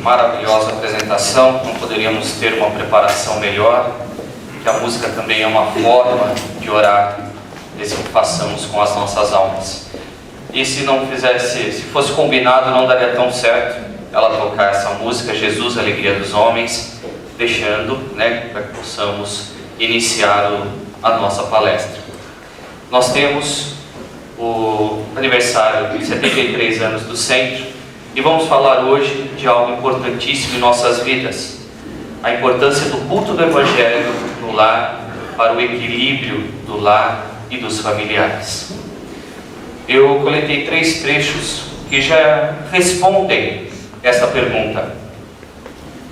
maravilhosa apresentação, não poderíamos ter uma preparação melhor, que a música também é uma forma de orar, desde que façamos com as nossas almas. E se fosse combinado, não daria tão certo ela tocar essa música, Jesus, Alegria dos Homens, deixando, para que possamos iniciar a nossa palestra. Nós temos o aniversário de 73 anos do Centro e vamos falar hoje de algo importantíssimo em nossas vidas: a importância do culto do Evangelho no lar, para o equilíbrio do lar e dos familiares. Eu coletei 3 trechos que já respondem essa pergunta: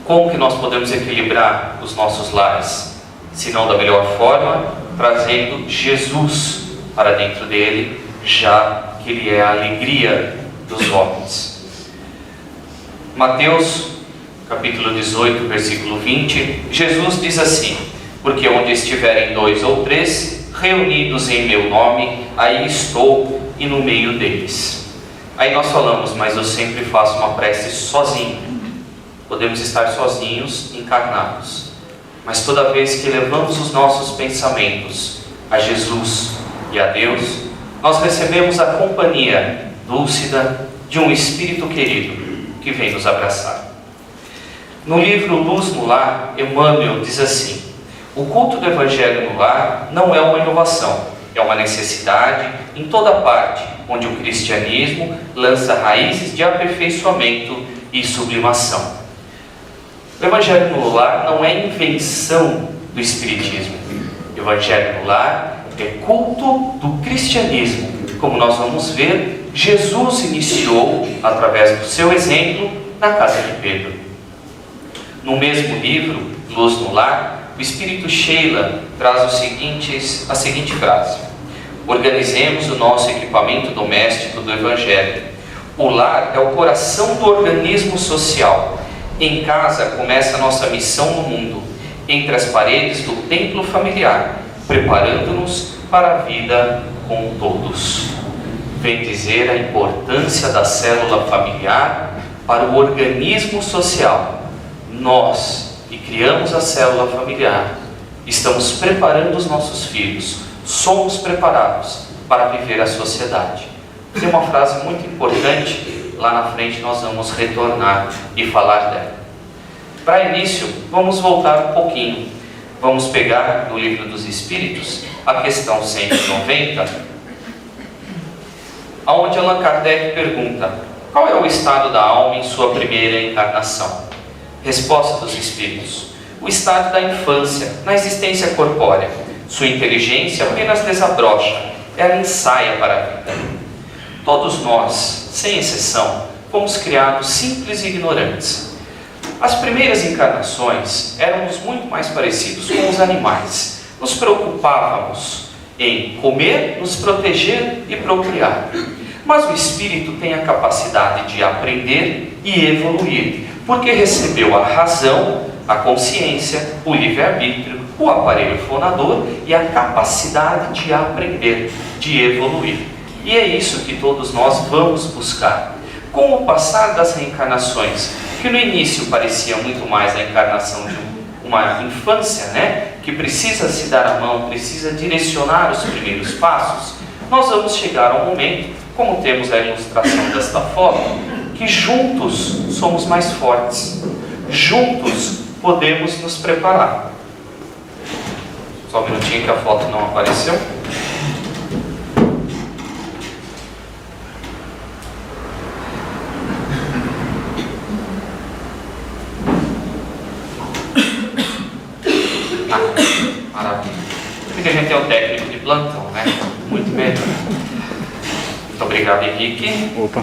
como que nós podemos equilibrar os nossos lares, se não da melhor forma, trazendo Jesus para dentro dele, já que ele é a alegria dos homens. Mateus capítulo 18, versículo 20, Jesus diz assim: porque onde estiverem 2 ou 3 reunidos em meu nome, aí estou e no meio deles. Aí nós falamos, mas eu sempre faço uma prece sozinho. Podemos estar sozinhos, encarnados, mas toda vez que levamos os nossos pensamentos a Jesus e a Deus, nós recebemos a companhia lúcida de um Espírito querido que vem nos abraçar. No livro Luz no Lar, Emmanuel diz assim: o culto do Evangelho no lar não é uma inovação, é uma necessidade em toda parte onde o cristianismo lança raízes de aperfeiçoamento e sublimação. O Evangelho no lar não é invenção do Espiritismo. O Evangelho no lar é culto do cristianismo. Como nós vamos ver, Jesus iniciou, através do seu exemplo, na casa de Pedro. No mesmo livro, Luz no Lar, o Espírito Sheila traz a seguinte frase: organizemos o nosso equipamento doméstico do Evangelho. O lar é o coração do organismo social. Em casa começa a nossa missão no mundo, entre as paredes do templo familiar, preparando-nos para a vida com todos. Vem dizer a importância da célula familiar para o organismo social. Nós que criamos a célula familiar estamos preparando os nossos filhos, somos preparados para viver a sociedade. Tem uma frase muito importante, lá na frente nós vamos retornar e falar dela. Para início, vamos voltar um pouquinho. Vamos pegar do Livro dos Espíritos a questão 190, onde Allan Kardec pergunta: qual é o estado da alma em sua primeira encarnação? Resposta dos Espíritos: o estado da infância, na existência corpórea. Sua inteligência apenas desabrocha, ela ensaia para a vida. Todos nós, sem exceção, fomos criados simples e ignorantes. As primeiras encarnações éramos muito mais parecidos com os animais. Nos preocupávamos em comer, nos proteger e procriar. Mas o espírito tem a capacidade de aprender e evoluir, porque recebeu a razão, a consciência, o livre-arbítrio, o aparelho fonador e a capacidade de aprender, de evoluir. E é isso que todos nós vamos buscar. Com o passar das reencarnações, que no início parecia muito mais a encarnação de uma infância, que precisa se dar a mão, precisa direcionar os primeiros passos, nós vamos chegar ao momento, como temos a ilustração desta foto, que juntos somos mais fortes, juntos podemos nos preparar. Só um minutinho que a foto não apareceu. Maravilha. Porque a gente é o técnico de plantão, Muito melhor. Muito obrigado, Henrique. Opa.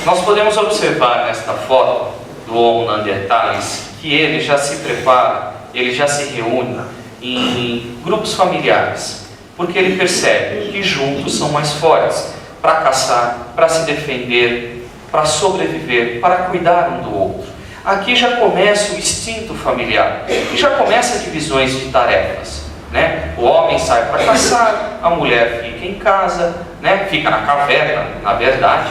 Nós podemos observar nesta foto do Homo neanderthalis que ele já se prepara, ele já se reúne em grupos familiares, porque ele percebe que juntos são mais fortes para caçar, para se defender, para sobreviver, para cuidar um do outro. Aqui já começa o instinto familiar, e já começa divisões de tarefas, O homem sai para caçar, a mulher fica em casa, fica na caverna, na verdade,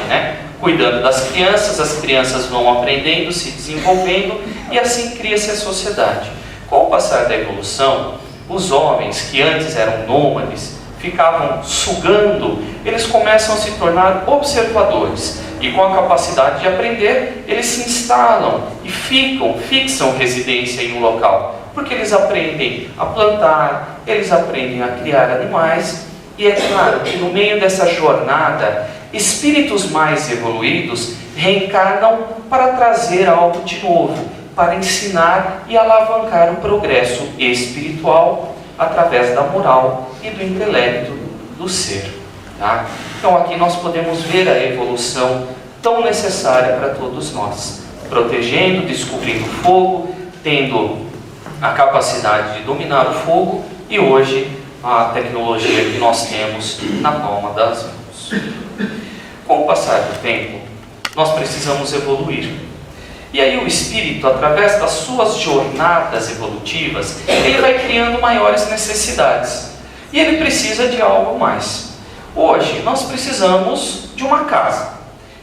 cuidando das crianças, as crianças vão aprendendo, se desenvolvendo, e assim cria-se a sociedade. Com o passar da evolução, os homens que antes eram nômades, ficavam sugando, eles começam a se tornar observadores, e com a capacidade de aprender, eles se instalam e fixam residência em um local, porque eles aprendem a plantar, eles aprendem a criar animais, e é claro que no meio dessa jornada, espíritos mais evoluídos reencarnam para trazer algo de novo, para ensinar e alavancar o progresso espiritual através da moral e do intelecto do ser. Tá? Então aqui nós podemos ver a evolução tão necessária para todos nós, protegendo, descobrindo o fogo, tendo a capacidade de dominar o fogo, e hoje a tecnologia que nós temos na palma das mãos. Com o passar do tempo, nós precisamos evoluir. E aí o espírito, através das suas jornadas evolutivas, ele vai criando maiores necessidades. E ele precisa de algo mais. Hoje, nós precisamos de uma casa.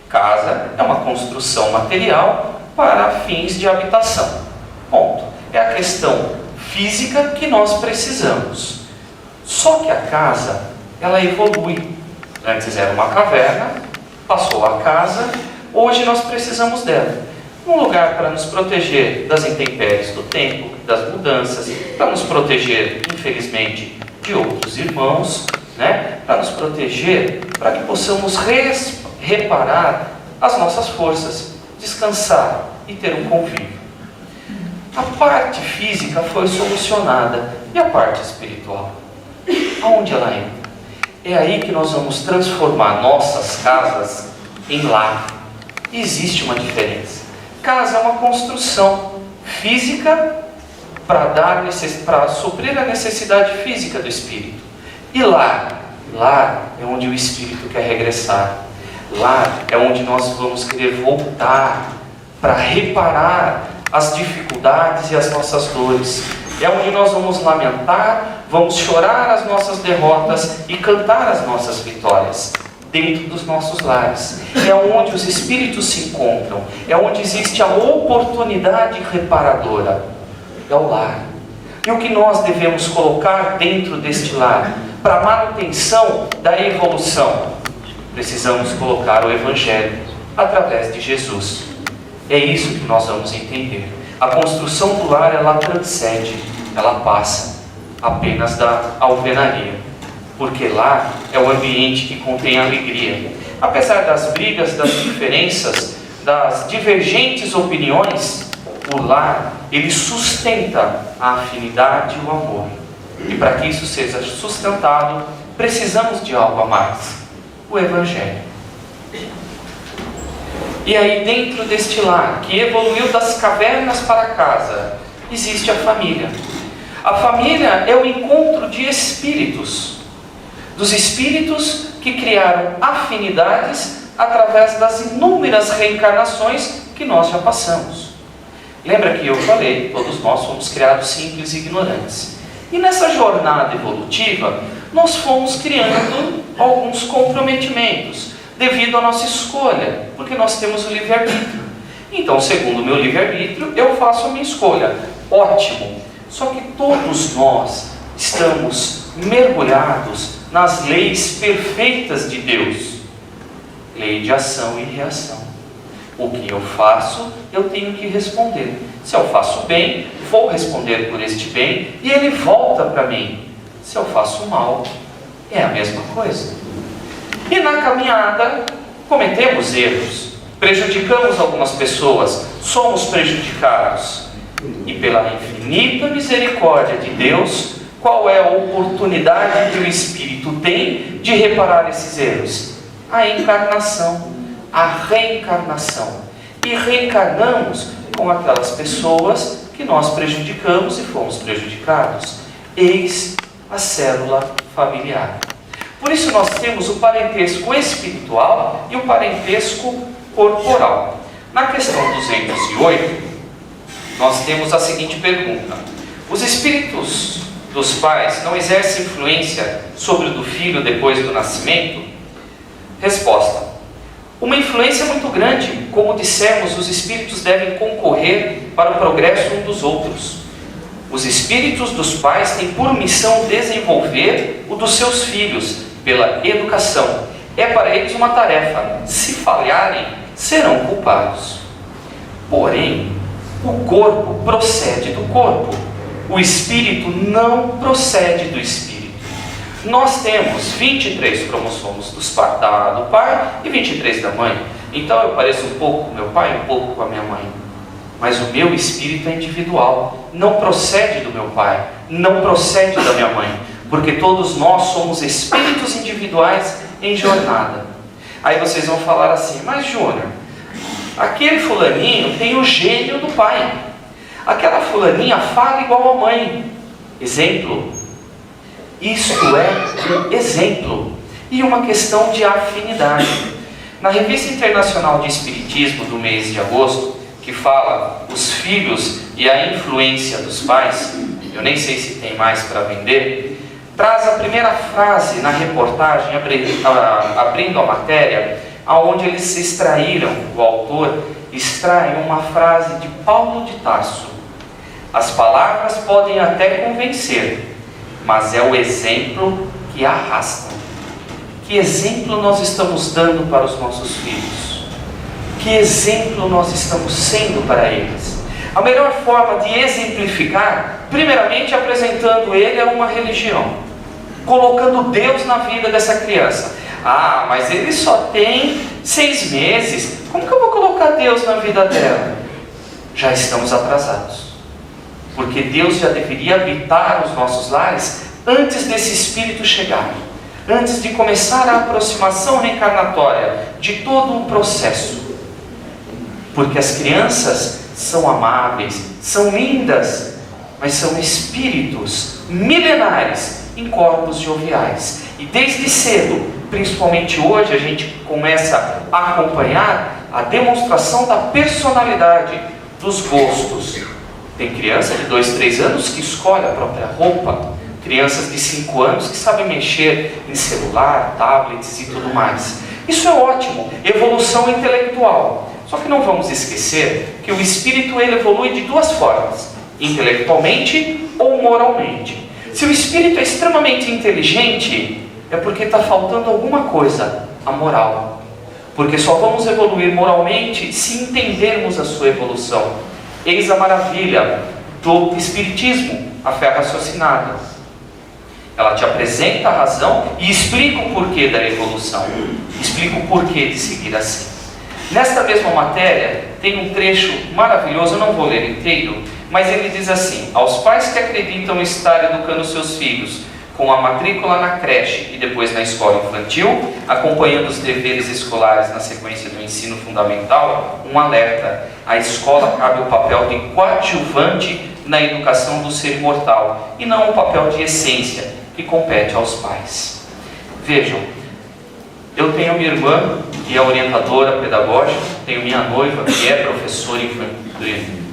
Casa é uma construção material para fins de habitação. Ponto. É a questão física que nós precisamos. Só que a casa, ela evolui. Antes era uma caverna, passou a casa, hoje nós precisamos dela. Um lugar para nos proteger das intempéries do tempo, das mudanças, para nos proteger, infelizmente, de outros irmãos, né? Para nos proteger, para que possamos reparar as nossas forças, descansar e ter um convívio. A parte física foi solucionada, e a parte espiritual? Aonde ela entra? É aí que nós vamos transformar nossas casas em lar. Existe uma diferença. Casa é uma construção física para suprir a necessidade física do espírito. E lar é onde o espírito quer regressar. Lar é onde nós vamos querer voltar para reparar as dificuldades e as nossas dores. É onde nós vamos lamentar, vamos chorar as nossas derrotas e cantar as nossas vitórias. Dentro dos nossos lares. É onde os espíritos se encontram. É onde existe a oportunidade reparadora. É o lar. E o que nós devemos colocar dentro deste lar? Para a manutenção da evolução, precisamos colocar o Evangelho através de Jesus. É isso que nós vamos entender. A construção do lar, ela transcende, ela passa apenas da alvenaria. Porque lá é o ambiente que contém alegria. Apesar das brigas, das diferenças, das divergentes opiniões, o lar, ele sustenta a afinidade e o amor. E para que isso seja sustentado, precisamos de algo a mais: o Evangelho. E aí dentro deste lar, que evoluiu das cavernas para a casa, existe a família. A família é o encontro de espíritos. Dos espíritos que criaram afinidades através das inúmeras reencarnações que nós já passamos. Lembra que eu falei, todos nós fomos criados simples e ignorantes. E nessa jornada evolutiva, nós fomos criando alguns comprometimentos, devido à nossa escolha, porque nós temos o livre-arbítrio. Então, segundo o meu livre-arbítrio, eu faço a minha escolha. Ótimo! Só que todos nós estamos mergulhados nas leis perfeitas de Deus. Lei de ação e reação. O que eu faço, eu tenho que responder. Se eu faço bem, vou responder por este bem e ele volta para mim. Se eu faço mal, é a mesma coisa. E na caminhada, cometemos erros, prejudicamos algumas pessoas, somos prejudicados. E pela infinita misericórdia de Deus, qual é a oportunidade que o Espírito tem de reparar esses erros? A encarnação, a reencarnação. E reencarnamos com aquelas pessoas que nós prejudicamos e fomos prejudicados. Eis a célula familiar. Por isso nós temos o parentesco espiritual e o parentesco corporal. Na questão 208, nós temos a seguinte pergunta: os espíritos dos pais não exercem influência sobre o do filho depois do nascimento? Resposta: Uma influência muito grande. Como dissemos, os espíritos devem concorrer para o progresso um dos outros. Os espíritos dos pais têm por missão desenvolver o dos seus filhos pela educação. É para eles uma tarefa. Se falharem, serão culpados. Porém, o corpo procede do corpo. O espírito não procede do espírito. Nós temos 23 cromossomos do pai e 23 da mãe. Então eu pareço um pouco com meu pai, um pouco com a minha mãe. Mas o meu espírito é individual. Não procede do meu pai, não procede da minha mãe. Porque todos nós somos espíritos individuais em jornada. Aí vocês vão falar assim: mas Júnior, aquele fulaninho tem o gênio do pai. Aquela fulaninha fala igual a mãe. Exemplo. Isto é um exemplo e uma questão de afinidade. Na Revista Internacional de Espiritismo do mês de agosto, que fala os filhos e a influência dos pais, eu nem sei se tem mais para vender, traz a primeira frase na reportagem, abrindo a matéria, aonde eles se extraíram, o autor extrai uma frase de Paulo de Tarso: as palavras podem até convencer, mas é o exemplo que arrasta. Que exemplo nós estamos dando para os nossos filhos? Que exemplo nós estamos sendo para eles? A melhor forma de exemplificar, primeiramente apresentando ele a uma religião, colocando Deus na vida dessa criança. Ah, mas ele só tem 6 meses, como que eu vou colocar Deus na vida dela? Já estamos atrasados. Porque Deus já deveria habitar os nossos lares antes desse espírito chegar, antes de começar a aproximação reencarnatória de todo um processo. Porque as crianças são amáveis, são lindas, mas são espíritos milenares em corpos joviais. E desde cedo, principalmente hoje, a gente começa a acompanhar a demonstração da personalidade, dos gostos. Tem criança de 2, 3 anos que escolhe a própria roupa. Crianças de 5 anos que sabem mexer em celular, tablets e tudo mais. Isso é ótimo, evolução intelectual. Só que não vamos esquecer que o espírito ele evolui de 2 formas: intelectualmente ou moralmente. Se o espírito é extremamente inteligente, é porque está faltando alguma coisa, a moral. Porque só vamos evoluir moralmente se entendermos a sua evolução. Eis a maravilha do espiritismo, a fé raciocinada. Ela te apresenta a razão e explica o porquê da evolução. Explica o porquê de seguir assim. Nesta mesma matéria, tem um trecho maravilhoso, eu não vou ler inteiro, mas ele diz assim: aos pais que acreditam estar educando seus filhos com a matrícula na creche e depois na escola infantil, acompanhando os deveres escolares na sequência do ensino fundamental, um alerta: a escola cabe o papel de coadjuvante na educação do ser imortal e não o papel de essência que compete aos pais. Vejam, eu tenho minha irmã, que é orientadora pedagógica, tenho minha noiva, que é professora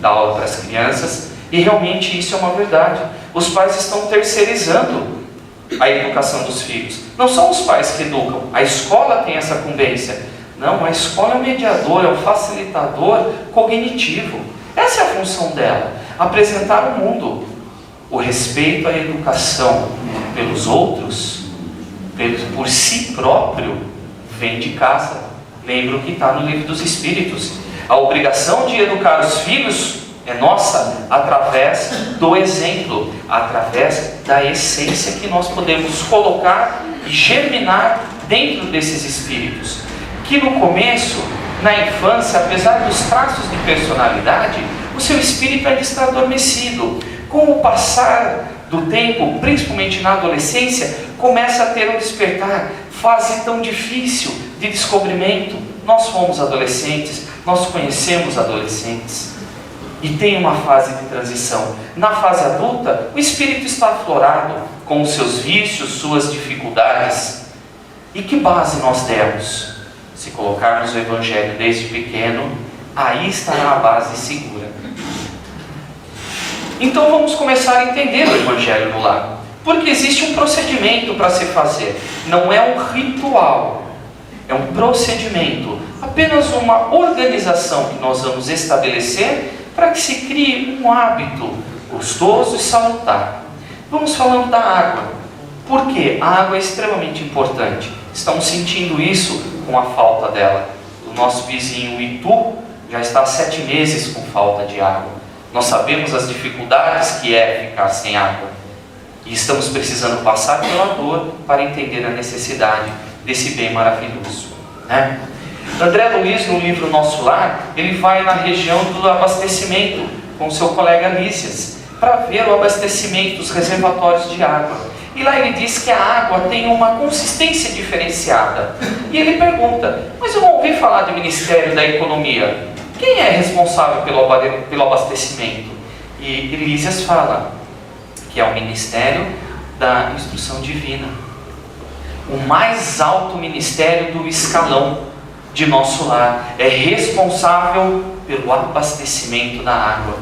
da aula para as crianças, e realmente isso é uma verdade. Os pais estão terceirizando a educação dos filhos. Não são os pais que educam, a escola tem essa incumbência. Não, a escola é o mediador, é o facilitador cognitivo. Essa é a função dela, apresentar o mundo. O respeito à educação pelos outros, por si próprio, vem de casa. Lembra o que está no Livro dos Espíritos. A obrigação de educar os filhos é nossa, através do exemplo, através da essência que nós podemos colocar e germinar dentro desses espíritos. Que no começo, na infância, apesar dos traços de personalidade, o seu espírito ainda está adormecido. Com o passar do tempo, principalmente na adolescência, começa a ter um despertar, fase tão difícil de descobrimento. Nós fomos adolescentes, nós conhecemos adolescentes. E tem uma fase de transição. Na fase adulta, o espírito está aflorado, com os seus vícios, suas dificuldades. E que base nós demos? Se colocarmos o Evangelho desde pequeno, aí estará a base segura. Então vamos começar a entender o Evangelho no lar. Porque existe um procedimento para se fazer. Não é um ritual, é um procedimento. apenas uma organização que nós vamos estabelecer para que se crie um hábito gostoso e salutar. Vamos falando da água. Por quê? A água é extremamente importante. Estamos sentindo isso com a falta dela. O nosso vizinho Itu já está há 7 meses com falta de água. Nós sabemos as dificuldades que é ficar sem água. E estamos precisando passar pela dor para entender a necessidade desse bem maravilhoso, né? André Luiz, no livro Nosso Lar, ele vai na região do abastecimento com seu colega Lísias para ver o abastecimento dos reservatórios de água. E lá ele diz que a água tem uma consistência diferenciada. E ele pergunta: mas eu não ouvi falar do Ministério da Economia. Quem é responsável pelo abastecimento? E Lísias fala que é o Ministério da Instrução Divina. O mais alto ministério do escalão de Nosso Lar é responsável pelo abastecimento da água,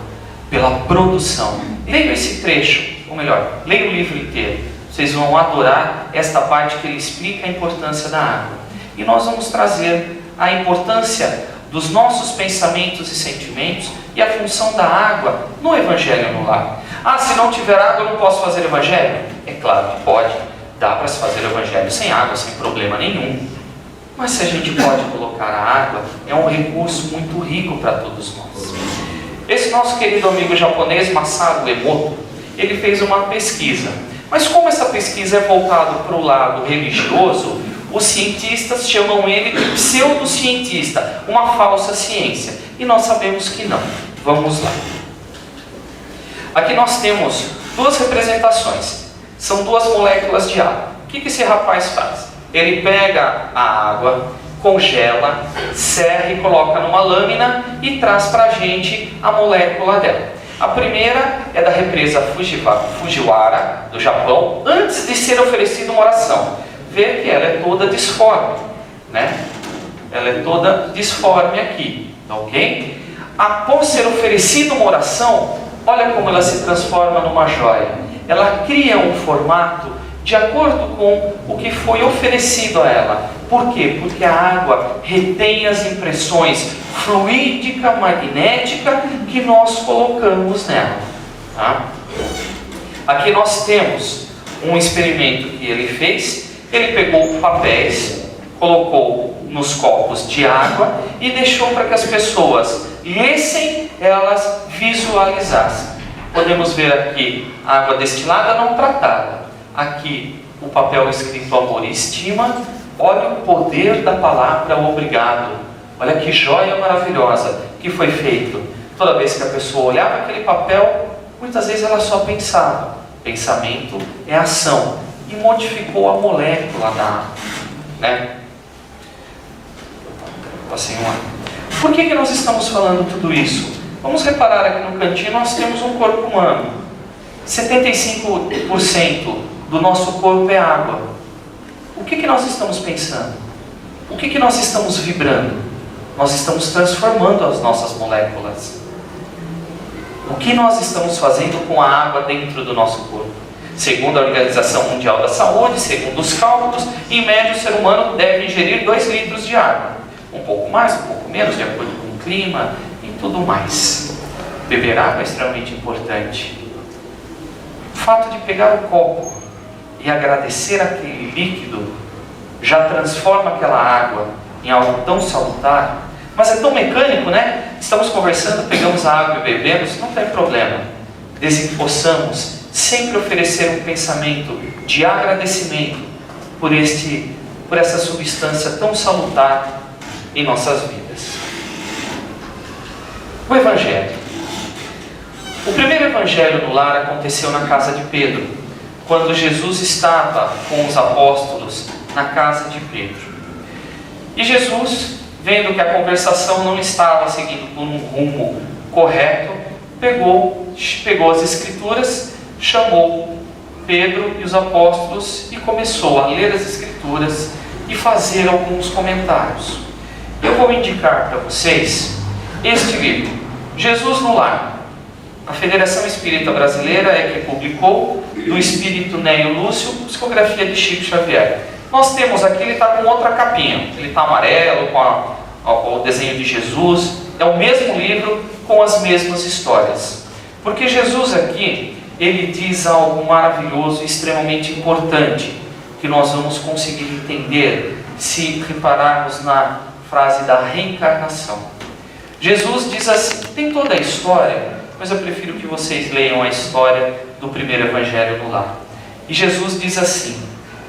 pela produção. Leia esse trecho, ou melhor, leia o livro inteiro. Vocês vão adorar esta parte que ele explica a importância da água. E nós vamos trazer a importância dos nossos pensamentos e sentimentos e a função da água no Evangelho no Lar. Ah, se não tiver água eu não posso fazer Evangelho? É claro que pode. Dá para se fazer Evangelho sem água, sem problema nenhum. Mas se a gente pode colocar a água, é um recurso muito rico para todos nós. Esse nosso querido amigo japonês, Masaru Emoto, ele fez uma pesquisa. Mas como essa pesquisa é voltada para o lado religioso, os cientistas chamam ele de pseudocientista, uma falsa ciência. E nós sabemos que não. Vamos lá. Aqui nós temos 2 representações. São 2 moléculas de água. O que esse rapaz faz? Ele pega a água, congela, serra e coloca numa lâmina e traz para a gente a molécula dela. A primeira é da represa Fujiwara, do Japão, antes de ser oferecida uma oração. Vê que ela é toda disforme, né? Ela é toda disforme aqui, ok? Após ser oferecida uma oração, olha como ela se transforma numa joia. Ela cria um formato de acordo com o que foi oferecido a ela. Por quê? Porque a água retém as impressões fluídica, magnética que nós colocamos nela. Tá? Aqui nós temos um experimento que ele fez. Ele pegou papéis, colocou nos copos de água e deixou para que as pessoas lessem, elas visualizassem. Podemos ver aqui a água destilada não tratada. Aqui o papel escrito amor e estima. Olha o poder da palavra obrigado. Olha que joia maravilhosa que foi feito. Toda vez que a pessoa olhava aquele papel, muitas vezes ela só pensava. Pensamento é ação. E modificou a molécula da água, né? Por que nós estamos falando tudo isso? Vamos reparar aqui no cantinho, nós temos um corpo humano. 75% do nosso corpo é água. O que nós estamos pensando? O que nós estamos vibrando? Nós estamos transformando as nossas moléculas. O que nós estamos fazendo com a água dentro do nosso corpo? Segundo a Organização Mundial da Saúde, segundo os cálculos, em média o ser humano deve ingerir 2 litros de água. Um pouco mais, um pouco menos, de acordo com o clima e tudo mais. Beber água é extremamente importante. O fato de pegar o copo e agradecer aquele líquido já transforma aquela água em algo tão salutar. Mas é tão mecânico, né? Estamos conversando, pegamos a água e bebemos, não tem problema. Desde que possamos sempre oferecer um pensamento de agradecimento por essa substância tão salutar em nossas vidas. O Evangelho. O primeiro Evangelho no lar aconteceu na casa de Pedro, quando Jesus estava com os apóstolos na casa de Pedro. E Jesus, vendo que a conversação não estava seguindo por um rumo correto, pegou as Escrituras, chamou Pedro e os apóstolos e começou a ler as Escrituras e fazer alguns comentários. Eu vou indicar para vocês este livro, Jesus no Lar. A Federação Espírita Brasileira é que publicou, do Espírito Nélio Lúcio, psicografia de Chico Xavier. Nós temos aqui, ele está com outra capinha, ele está amarelo, com o desenho de Jesus, é o mesmo livro com as mesmas histórias. Porque Jesus aqui, ele diz algo maravilhoso e extremamente importante, que nós vamos conseguir entender se repararmos na frase da reencarnação. Jesus diz assim, tem toda a história, mas eu prefiro que vocês leiam a história do primeiro evangelho no lar. E Jesus diz assim,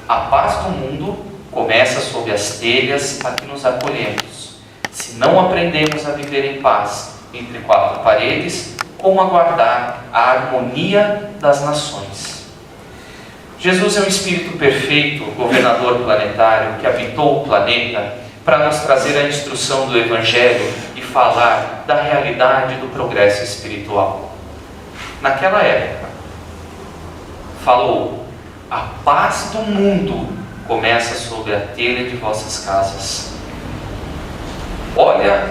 a paz do mundo começa sob as telhas a que nos acolhemos. Se não aprendemos a viver em paz entre quatro paredes, como aguardar a harmonia das nações? Jesus é um Espírito perfeito, governador planetário, que habitou o planeta para nos trazer a instrução do Evangelho e falar da realidade do progresso espiritual. Naquela época, falou, a paz do mundo começa sobre a telha de vossas casas. Olha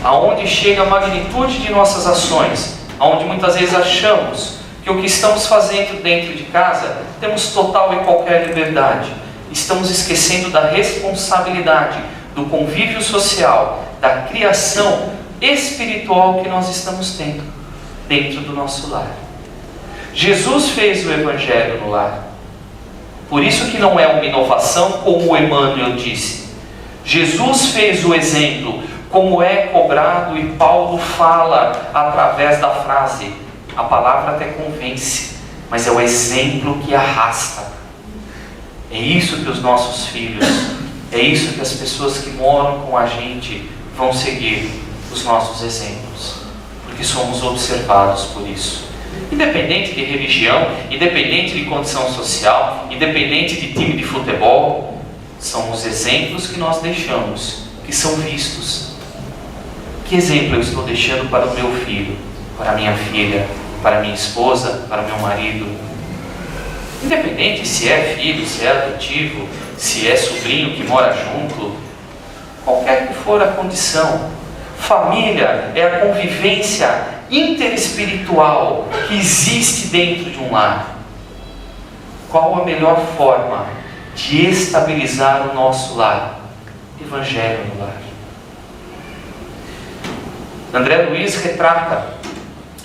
aonde chega a magnitude de nossas ações, aonde muitas vezes achamos que o que estamos fazendo dentro de casa temos total e qualquer liberdade. Estamos esquecendo da responsabilidade, do convívio social, da criação espiritual que nós estamos tendo dentro do nosso lar. Jesus fez o Evangelho no lar. Por isso que não é uma inovação, como o Emmanuel disse. Jesus fez o exemplo, como é cobrado, e Paulo fala através da frase. A palavra até convence, mas é o exemplo que arrasta. É isso que os nossos filhos, é isso que as pessoas que moram com a gente vão seguir, os nossos exemplos, porque somos observados por isso. Independente de religião, independente de condição social, independente de time de futebol, são os exemplos que nós deixamos, que são vistos. Que exemplo eu estou deixando para o meu filho, para a minha filha, para a minha esposa, para o meu marido? Independente se é filho, se é adotivo, se é sobrinho que mora junto, qualquer que for a condição, família é a convivência interespiritual que existe dentro de um lar. Qual a melhor forma de estabilizar o nosso lar? Evangelho no lar. André Luiz retrata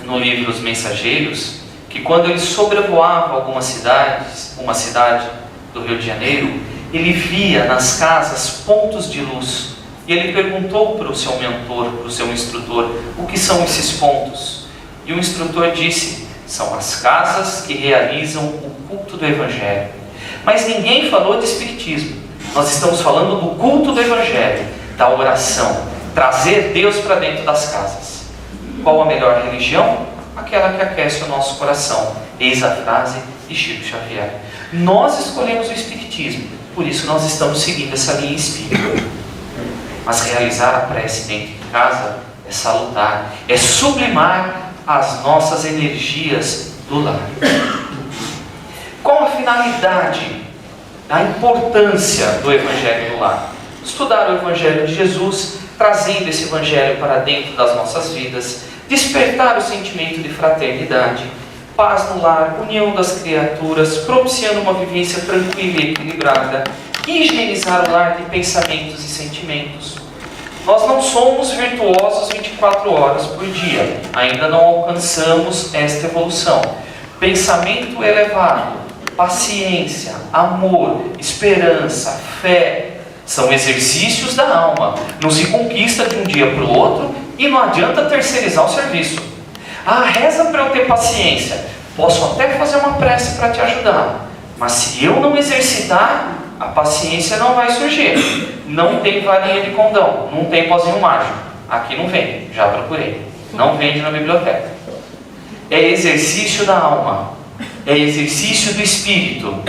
no livro Os Mensageiros que quando ele sobrevoava algumas cidades, uma cidade do Rio de Janeiro, ele via nas casas pontos de luz. E ele perguntou para o seu mentor, para o seu instrutor, o que são esses pontos? E o instrutor disse, são as casas que realizam o culto do Evangelho. Mas ninguém falou de espiritismo. Nós estamos falando do culto do Evangelho, da oração, trazer Deus para dentro das casas. Qual a melhor religião? Aquela que aquece o nosso coração. Eis a frase de Chico Xavier. Nós escolhemos o espiritismo, por isso nós estamos seguindo essa linha espírita. Mas realizar a prece dentro de casa é salutar, é sublimar as nossas energias do lar. Qual a finalidade, a importância do Evangelho no lar? Estudar o Evangelho de Jesus, trazendo esse Evangelho para dentro das nossas vidas, despertar o sentimento de fraternidade, paz no lar, união das criaturas, propiciando uma vivência tranquila e equilibrada, higienizar o lar de pensamentos e sentimentos. Nós não somos virtuosos 24 horas por dia, ainda não alcançamos esta evolução. Pensamento elevado, paciência, amor, esperança, fé, são exercícios da alma. Não se conquista de um dia para o outro e não adianta terceirizar o serviço. Reza para eu ter paciência. Posso até fazer uma prece para te ajudar, mas se eu não exercitar, a paciência não vai surgir. Não tem varinha de condão, não tem pozinho mágico. Aqui não vende, já procurei. Não vende na biblioteca. É exercício da alma, é exercício do espírito,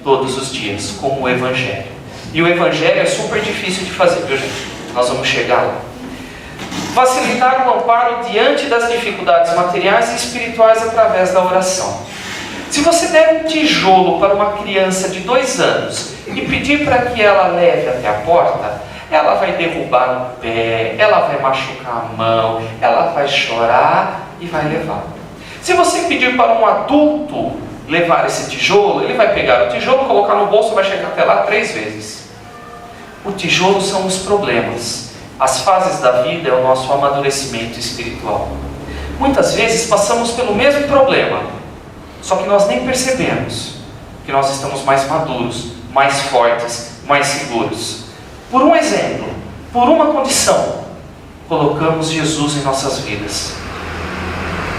todos os dias, como o Evangelho. E o Evangelho é super difícil de fazer, viu gente? Nós vamos chegar lá. Facilitar o amparo diante das dificuldades materiais e espirituais através da oração. Se você der um tijolo para uma criança de 2 anos e pedir para que ela leve até a porta, ela vai derrubar no pé, ela vai machucar a mão, ela vai chorar e vai levar. Se você pedir para um adulto levar esse tijolo, ele vai pegar o tijolo, colocar no bolso e vai chegar até lá 3 vezes. O tijolo são os problemas. As fases da vida é o nosso amadurecimento espiritual. Muitas vezes passamos pelo mesmo problema, só que nós nem percebemos que nós estamos mais maduros, mais fortes, mais seguros. Por um exemplo, por uma condição, colocamos Jesus em nossas vidas.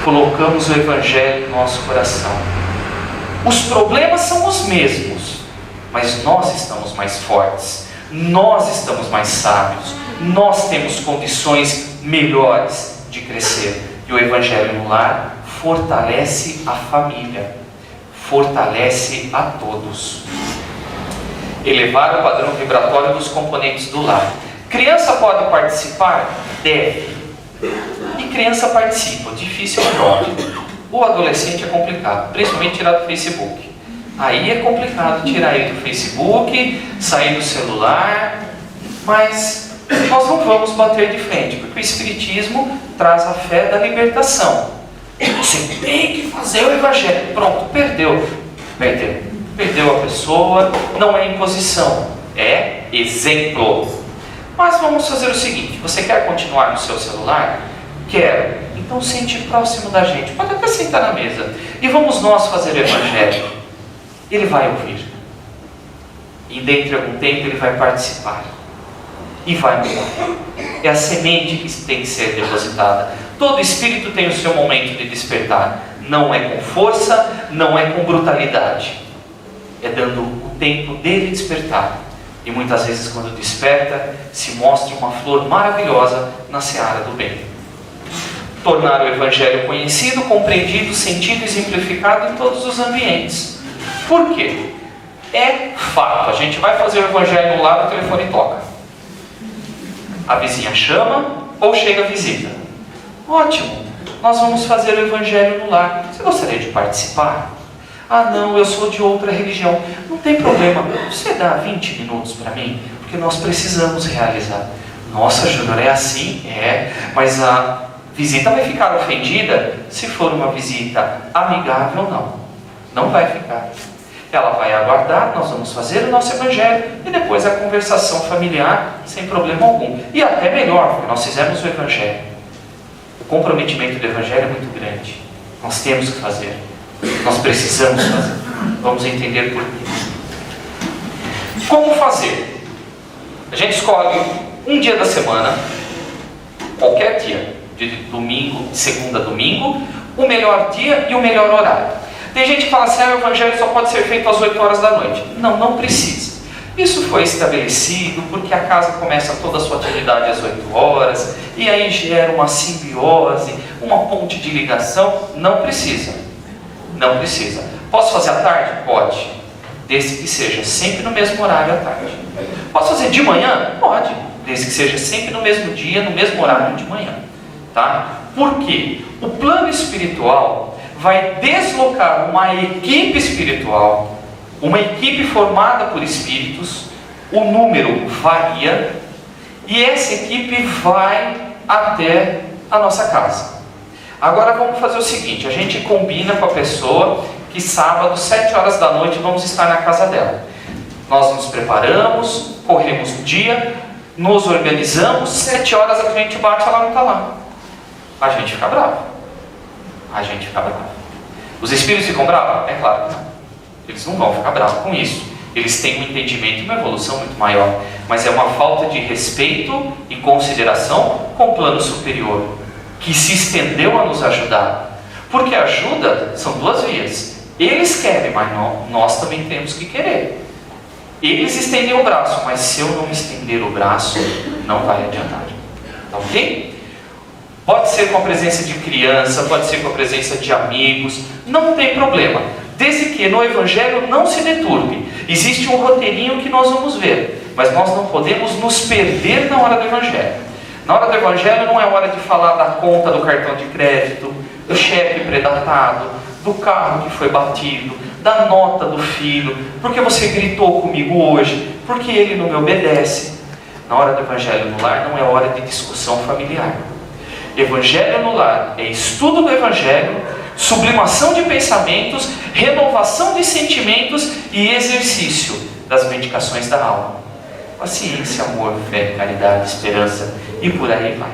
Colocamos o Evangelho em nosso coração. Os problemas são os mesmos, mas nós estamos mais fortes, nós estamos mais sábios, nós temos condições melhores de crescer. E o Evangelho no lar fortalece a família, fortalece a todos. Elevar o padrão vibratório dos componentes do lar. Criança pode participar? Deve. E criança participa, difícil é pode. O adolescente é complicado, principalmente tirar do Facebook. Aí é complicado tirar ele do Facebook, sair do celular, mas nós não vamos bater de frente, porque o Espiritismo traz a fé da libertação. Você tem que fazer o Evangelho. Pronto, perdeu a pessoa, não é imposição, é exemplo. Mas vamos fazer o seguinte: você quer continuar no seu celular? Quero. Então sente próximo da gente, pode até sentar na mesa, e vamos nós fazer o Evangelho. Ele vai ouvir, e dentro de algum tempo ele vai participar, e vai mudar. É a semente que tem que ser depositada. Todo espírito tem o seu momento de despertar. Não é com força, não é com brutalidade, é dando o tempo dele despertar. E muitas vezes quando desperta, se mostra uma flor maravilhosa na seara do bem. Tornar o Evangelho conhecido, compreendido, sentido e exemplificado em todos os ambientes. Por quê? É fato, a gente vai fazer o Evangelho no lar, o telefone toca. A vizinha chama ou chega a visita. Ótimo, nós vamos fazer o Evangelho no lar. Você gostaria de participar? Ah não, eu sou de outra religião. Não tem problema, você dá 20 minutos para mim? Porque nós precisamos realizar. Nossa, Júnior, é assim? É, mas a visita vai ficar ofendida? Se for uma visita amigável, não. Não vai ficar. Ela vai aguardar, nós vamos fazer o nosso Evangelho e depois a conversação familiar sem problema algum. E até melhor, porque nós fizemos o Evangelho. O comprometimento do Evangelho é muito grande. Nós temos que fazer. Nós precisamos fazer. Vamos entender por quê. Como fazer? A gente escolhe um dia da semana, qualquer dia, de domingo, segunda a domingo, o melhor dia e o melhor horário. Tem gente que fala assim: o Evangelho só pode ser feito às 8 horas da noite. Não, não precisa. Isso foi estabelecido porque a casa começa toda a sua atividade às 8 horas, e aí gera uma simbiose, uma ponte de ligação. Não precisa. Não precisa. Posso fazer à tarde? Pode. Desde que seja sempre no mesmo horário à tarde. Posso fazer de manhã? Pode. Desde que seja sempre no mesmo dia, no mesmo horário de manhã. Tá? Por quê? O plano espiritual vai deslocar uma equipe espiritual, uma equipe formada por espíritos, o número varia, e essa equipe vai até a nossa casa. Agora vamos fazer o seguinte: a gente combina com a pessoa que sábado, 7 horas da noite, vamos estar na casa dela. Nós nos preparamos, corremos o dia, nos organizamos, 7 horas a gente bate, ela não está lá. A gente fica bravo. A gente fica bravo. Os espíritos ficam bravos? É claro que não. Eles não vão ficar bravos com isso. Eles têm um entendimento e uma evolução muito maior. Mas é uma falta de respeito e consideração com o plano superior, que se estendeu a nos ajudar. Porque ajuda são duas vias. Eles querem, mas nós também temos que querer. Eles estendem o braço, mas se eu não estender o braço, não vai adiantar. Tá ok? Pode ser com a presença de criança, pode ser com a presença de amigos, não tem problema. Desde que no Evangelho não se deturpe. Existe um roteirinho que nós vamos ver, mas nós não podemos nos perder na hora do Evangelho. Na hora do Evangelho não é hora de falar da conta do cartão de crédito, do cheque predatado, do carro que foi batido, da nota do filho, porque você gritou comigo hoje, porque ele não me obedece. Na hora do Evangelho no lar não é hora de discussão familiar. Evangelho no lar é estudo do Evangelho, sublimação de pensamentos, renovação de sentimentos e exercício das medicações da alma. Paciência, amor, fé, caridade, esperança e por aí vai.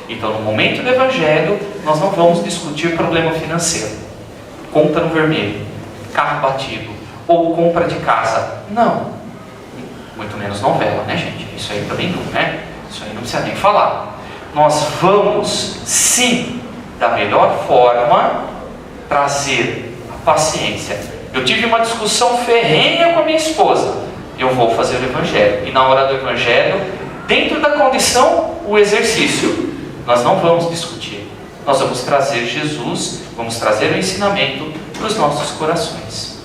Então, no momento do Evangelho, nós não vamos discutir problema financeiro, conta no vermelho, carro batido, ou compra de casa. Não. Muito menos novela, né, gente? Isso aí também não, né? Isso aí não precisa nem falar. Nós vamos, sim, da melhor forma, trazer a paciência. Eu tive uma discussão ferrenha com a minha esposa. Eu vou fazer o Evangelho. E na hora do Evangelho, dentro da condição, o exercício. Nós não vamos discutir. Nós vamos trazer Jesus, vamos trazer o ensinamento para os nossos corações.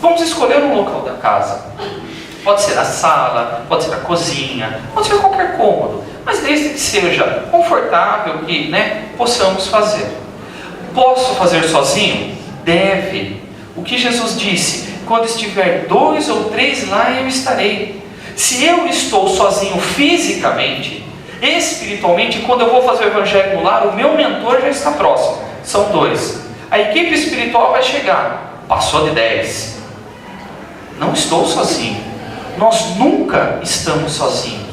Vamos escolher um local da casa. Pode ser a sala, pode ser a cozinha, pode ser qualquer cômodo, mas desde que seja confortável e, possamos fazer. Posso fazer sozinho? Deve. O que Jesus disse? Quando estiver 2 ou 3 lá, eu estarei. Se eu estou sozinho fisicamente, espiritualmente, quando eu vou fazer o Evangelho no lar, o meu mentor já está próximo. São 2. A equipe espiritual vai chegar. Passou de 10. Não estou sozinho. Nós nunca estamos sozinhos.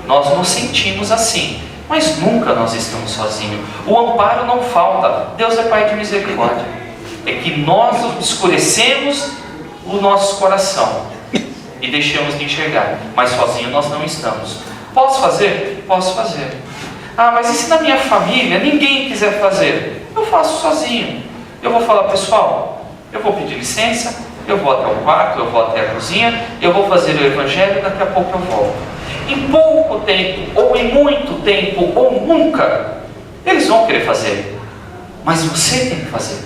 Nós nos sentimos assim, mas nunca nós estamos sozinhos. O amparo não falta. Deus é Pai de misericórdia. É que nós escurecemos o nosso coração e deixamos de enxergar, mas sozinho nós não estamos. Posso fazer? Posso fazer. Ah, mas e se na minha família ninguém quiser fazer? Eu faço sozinho. Eu vou falar, pessoal, eu vou pedir licença, eu vou até o quarto, eu vou até a cozinha, eu vou fazer o Evangelho e daqui a pouco eu volto. Em pouco tempo, ou em muito tempo, ou nunca, eles vão querer fazer. Mas você tem que fazer.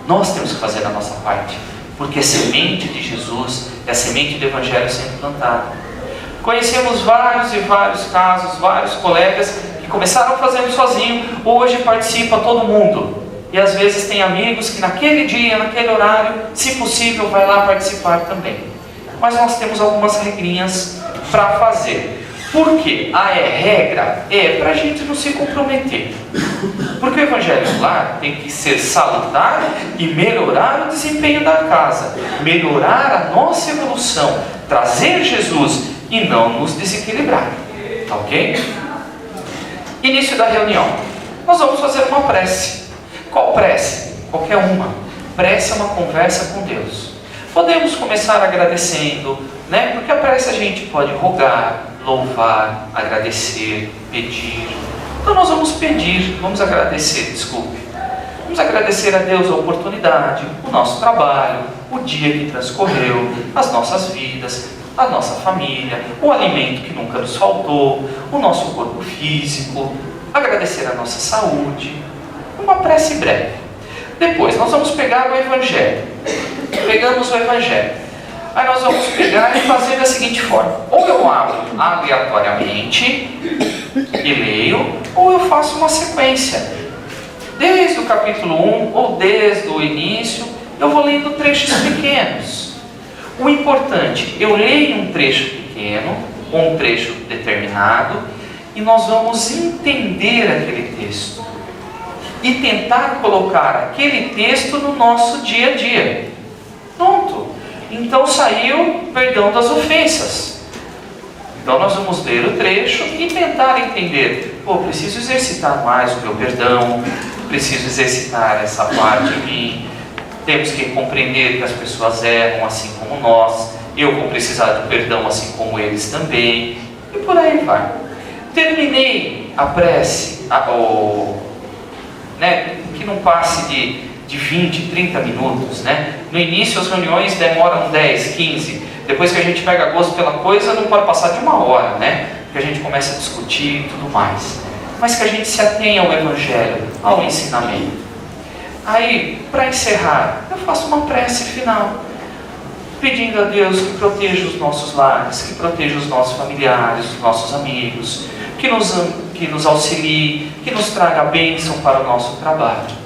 Nós temos que fazer a nossa parte. Porque é semente de Jesus, é a semente do Evangelho sendo plantada. Conhecemos vários e vários casos, vários colegas que começaram fazendo sozinho, hoje participa todo mundo. E às vezes tem amigos que naquele dia, naquele horário, se possível, vai lá participar também. Mas nós temos algumas regrinhas para fazer. Por quê? Regra é para a gente não se comprometer. Porque o Evangelho no lar tem que ser salutar e melhorar o desempenho da casa, melhorar a nossa evolução, trazer Jesus e não nos desequilibrar. Tá ok? Início da reunião. Nós vamos fazer uma prece. Qual prece? Qualquer uma. Prece é uma conversa com Deus. Podemos começar agradecendo, porque a prece a gente pode rogar, louvar, agradecer, pedir. Então nós vamos pedir, vamos agradecer, Vamos agradecer a Deus a oportunidade, o nosso trabalho, o dia que transcorreu, as nossas vidas, a nossa família, o alimento que nunca nos faltou, o nosso corpo físico, agradecer a nossa saúde. Uma prece breve. Depois nós vamos pegar o Evangelho. Pegamos o Evangelho. Aí nós vamos pegar e fazer da seguinte forma: ou eu abro aleatoriamente e leio, ou eu faço uma sequência. Desde o capítulo 1, ou desde o início, eu vou lendo trechos pequenos. O importante, eu leio um trecho pequeno, ou um trecho determinado, e nós vamos entender aquele texto. E tentar colocar aquele texto no nosso dia a dia. Pronto. Então saiu perdão das ofensas. Então nós vamos ler o trecho e tentar entender. Preciso exercitar mais o meu perdão, preciso exercitar essa parte em mim. Temos que compreender que as pessoas erram assim como nós. Eu vou precisar do perdão assim como eles também. E por aí vai. Terminei a prece, que não passe de 20, 30 minutos, No início as reuniões demoram 10, 15, depois que a gente pega gosto pela coisa, não pode passar de 1 hora, Porque a gente começa a discutir e tudo mais. Mas que a gente se atenha ao Evangelho, ao ensinamento. Aí, para encerrar, eu faço uma prece final, pedindo a Deus que proteja os nossos lares, que proteja os nossos familiares, os nossos amigos, que nos auxilie, que nos traga a bênção para o nosso trabalho.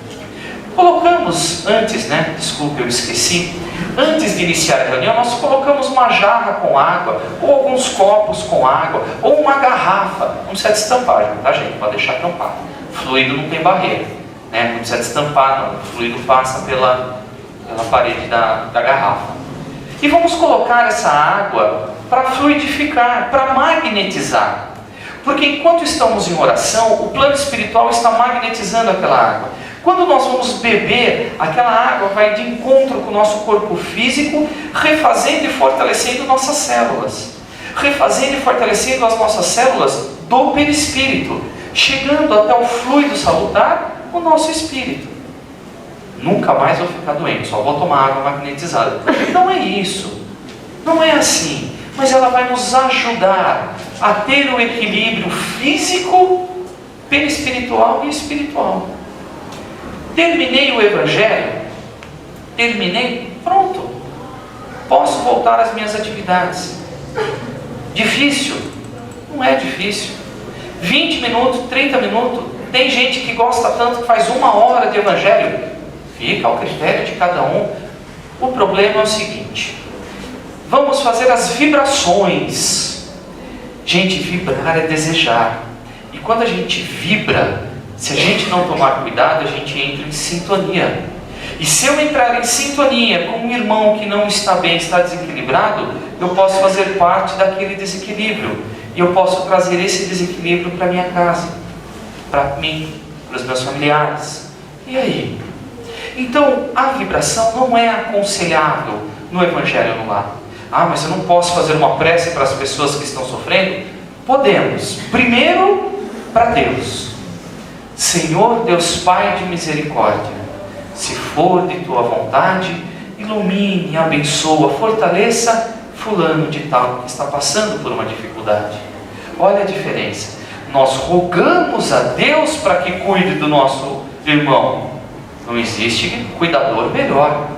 Colocamos antes, desculpe, eu esqueci, antes de iniciar a reunião, nós colocamos uma jarra com água, ou alguns copos com água, ou uma garrafa. Não precisa destampar, tá, gente? Pode deixar tampado. Fluido não tem barreira, Não precisa destampar, não. O fluido passa pela parede da garrafa. E vamos colocar essa água para fluidificar, para magnetizar. Porque enquanto estamos em oração, o plano espiritual está magnetizando aquela água. Quando nós vamos beber, aquela água vai de encontro com o nosso corpo físico, refazendo e fortalecendo nossas células. Refazendo e fortalecendo as nossas células do perispírito, chegando até o fluido salutar, o nosso espírito. Nunca mais vou ficar doente, só vou tomar água magnetizada. Não é isso. Não é assim. Mas ela vai nos ajudar a ter o equilíbrio físico, perispiritual e espiritual. Terminei o Evangelho? Terminei? Pronto. Posso voltar às minhas atividades. Difícil? Não é difícil. 20 minutos, 30 minutos. Tem gente que gosta tanto que faz 1 hora de Evangelho. Fica ao critério de cada um. O problema é o seguinte: vamos fazer as vibrações. Gente, vibrar é desejar. E quando a gente vibra, se a gente não tomar cuidado, a gente entra em sintonia. E se eu entrar em sintonia com um irmão que não está bem, está desequilibrado, eu posso fazer parte daquele desequilíbrio. E eu posso trazer esse desequilíbrio para minha casa, para mim, para os meus familiares. E aí? Então, a vibração não é aconselhável no Evangelho no Lar. Ah, mas eu não posso fazer uma prece para as pessoas que estão sofrendo? Podemos. Primeiro, para Deus. Senhor Deus Pai de misericórdia, se for de Tua vontade, ilumine, abençoa, fortaleça fulano de tal que está passando por uma dificuldade. Olha a diferença. Nós rogamos a Deus para que cuide do nosso irmão. Não existe cuidador melhor.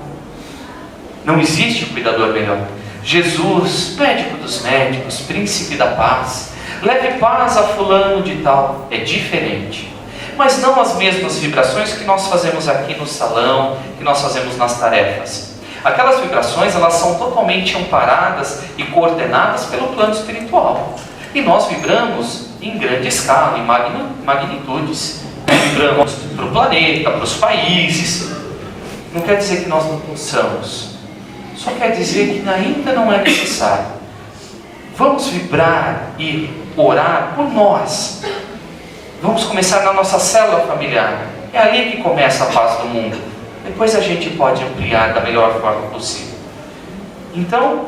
Não existe cuidador melhor. Jesus, médico dos médicos, príncipe da paz, leve paz a fulano de tal. É diferente. Mas não as mesmas vibrações que nós fazemos aqui no salão, que nós fazemos nas tarefas. Aquelas vibrações, elas são totalmente amparadas e coordenadas pelo plano espiritual. E nós vibramos em grande escala, em magnitudes. Vibramos para o planeta, para os países. Não quer dizer que nós não possamos. Só quer dizer que ainda não é necessário. Vamos vibrar e orar por nós. Vamos começar na nossa célula familiar. É ali que começa a paz do mundo. Depois a gente pode ampliar da melhor forma possível. Então,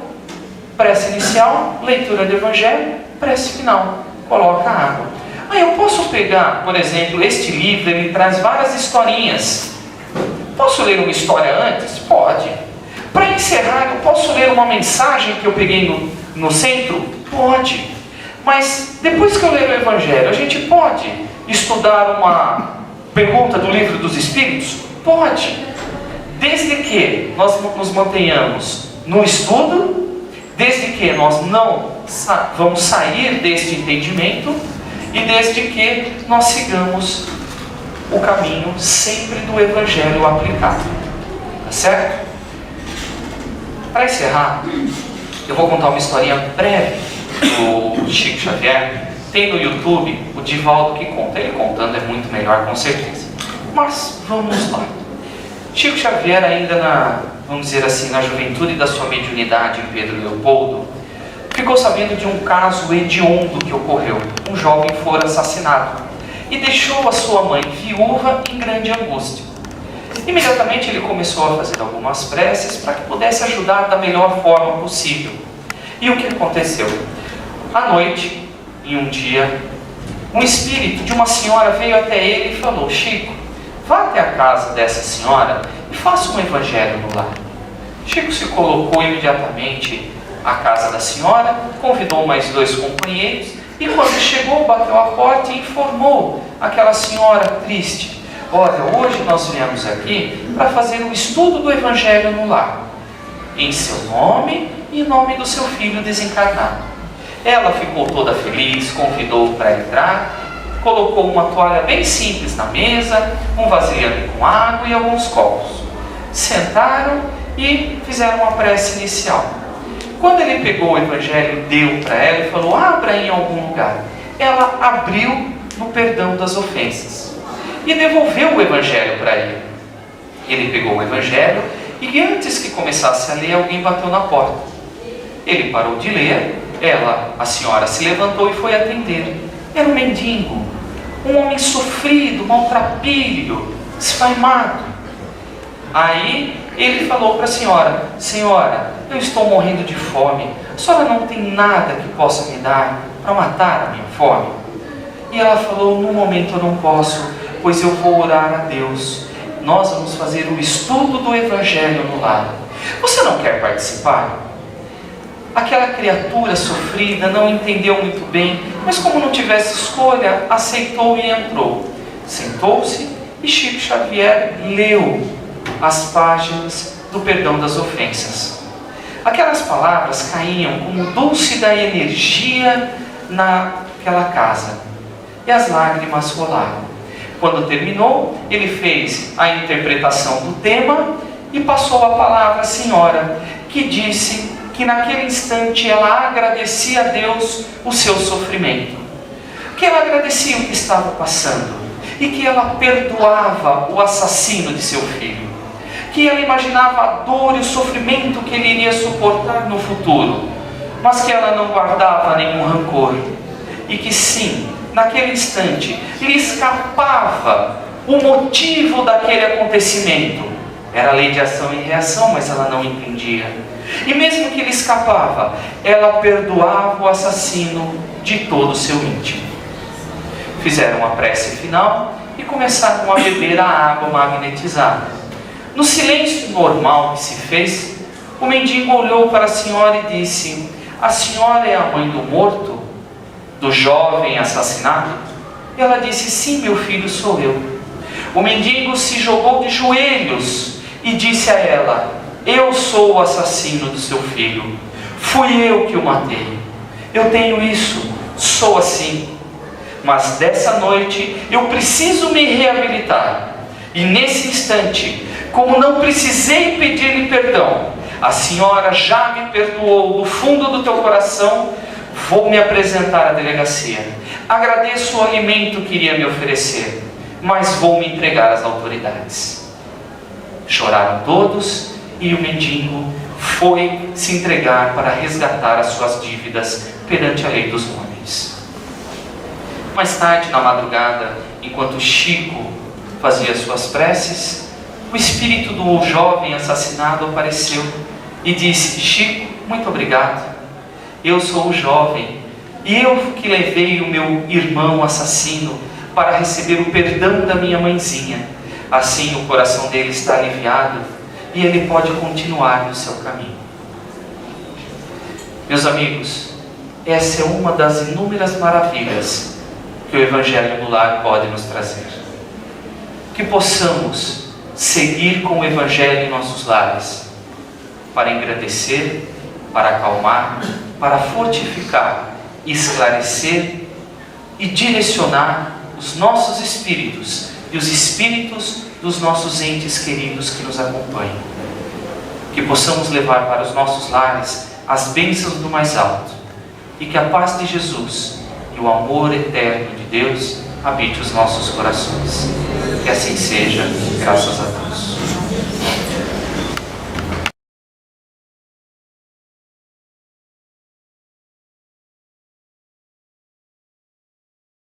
prece inicial, leitura do Evangelho, prece final. Coloca a água. Eu posso pegar, por exemplo, este livro, ele traz várias historinhas. Posso ler uma história antes? Pode. Para encerrar, eu posso ler uma mensagem que eu peguei no centro? Pode. Mas depois que eu ler o Evangelho, a gente pode estudar uma pergunta do Livro dos Espíritos? Pode. Desde que nós nos mantenhamos no estudo, desde que nós não vamos sair deste entendimento e desde que nós sigamos o caminho sempre do Evangelho aplicado. Tá certo? Para encerrar, eu vou contar uma historinha breve do Chico Xavier. Tem no YouTube o Divaldo que conta. Ele contando é muito melhor, com certeza. Mas vamos lá. Chico Xavier, ainda vamos dizer assim, na juventude da sua mediunidade em Pedro Leopoldo, ficou sabendo de um caso hediondo que ocorreu. Um jovem fora assassinado e deixou a sua mãe viúva em grande angústia. Imediatamente ele começou a fazer algumas preces para que pudesse ajudar da melhor forma possível. E o que aconteceu? À noite, em um dia, um espírito de uma senhora veio até ele e falou: Chico, vá até a casa dessa senhora e faça um evangelho no lar. Chico se colocou imediatamente à casa da senhora, convidou mais 2 companheiros e quando chegou, bateu a porta e informou aquela senhora triste: olha, hoje nós viemos aqui para fazer um estudo do evangelho no lar, em seu nome e em nome do seu filho desencarnado. Ela ficou toda feliz, convidou para entrar, colocou uma toalha bem simples na mesa, um vasilhame com água e alguns copos. Sentaram e fizeram uma prece inicial. Quando ele pegou o evangelho e deu para ela e falou: abra em algum lugar, ela abriu no perdão das ofensas e devolveu o evangelho para ele. Ele pegou o evangelho e antes que começasse a ler, alguém bateu na porta. Ele parou de ler, a senhora se levantou e foi atender. Era um mendigo, um homem sofrido, maltrapilho, esfaimado. Aí ele falou para a senhora: senhora, eu estou morrendo de fome, a senhora não tem nada que possa me dar para matar a minha fome? E ela falou: no momento eu não posso, pois eu vou orar a Deus. Nós vamos fazer o estudo do Evangelho no lar. Você não quer participar? Aquela criatura sofrida não entendeu muito bem, mas como não tivesse escolha, aceitou e entrou. Sentou-se e Chico Xavier leu as páginas do perdão das ofensas. Aquelas palavras caíam como o dulce da energia naquela casa, e as lágrimas rolaram. Quando terminou, ele fez a interpretação do tema e passou a palavra à senhora, que disse que naquele instante ela agradecia a Deus o seu sofrimento, que ela agradecia o que estava passando e que ela perdoava o assassino de seu filho, que ela imaginava a dor e o sofrimento que ele iria suportar no futuro, mas que ela não guardava nenhum rancor, e que sim, naquele instante lhe escapava o motivo daquele acontecimento. Era a lei de ação e reação, mas ela não entendia. E mesmo que lhe escapava, ela perdoava o assassino de todo o seu íntimo. Fizeram a prece final e começaram a beber a água magnetizada. No silêncio normal que se fez, o mendigo olhou para a senhora e disse: a senhora é a mãe do morto? Do jovem assassinado? E ela disse: sim, meu filho, sou eu. O mendigo se jogou de joelhos e disse a ela: eu sou o assassino do seu filho, fui eu que o matei, eu tenho isso, sou assim, mas dessa noite eu preciso me reabilitar, e nesse instante, como não precisei pedir-lhe perdão, a senhora já me perdoou do fundo do teu coração, vou me apresentar à delegacia, agradeço o alimento que iria me oferecer, mas vou me entregar às autoridades. Choraram todos, e o mendigo foi se entregar para resgatar as suas dívidas perante a lei dos homens. Mais tarde, na madrugada, enquanto Chico fazia suas preces, o espírito do jovem assassinado apareceu e disse: Chico, muito obrigado, eu sou o jovem, e eu que levei o meu irmão assassino para receber o perdão da minha mãezinha. Assim o coração dele está aliviado e ele pode continuar no seu caminho. Meus amigos, essa é uma das inúmeras maravilhas que o Evangelho no lar pode nos trazer. Que possamos seguir com o Evangelho em nossos lares, para engrandecer, para acalmar, para fortificar, esclarecer e direcionar os nossos espíritos e os espíritos dos nossos entes queridos que nos acompanham. Que possamos levar para os nossos lares as bênçãos do mais alto, e que a paz de Jesus e o amor eterno de Deus habite os nossos corações. Que assim seja, graças a Deus.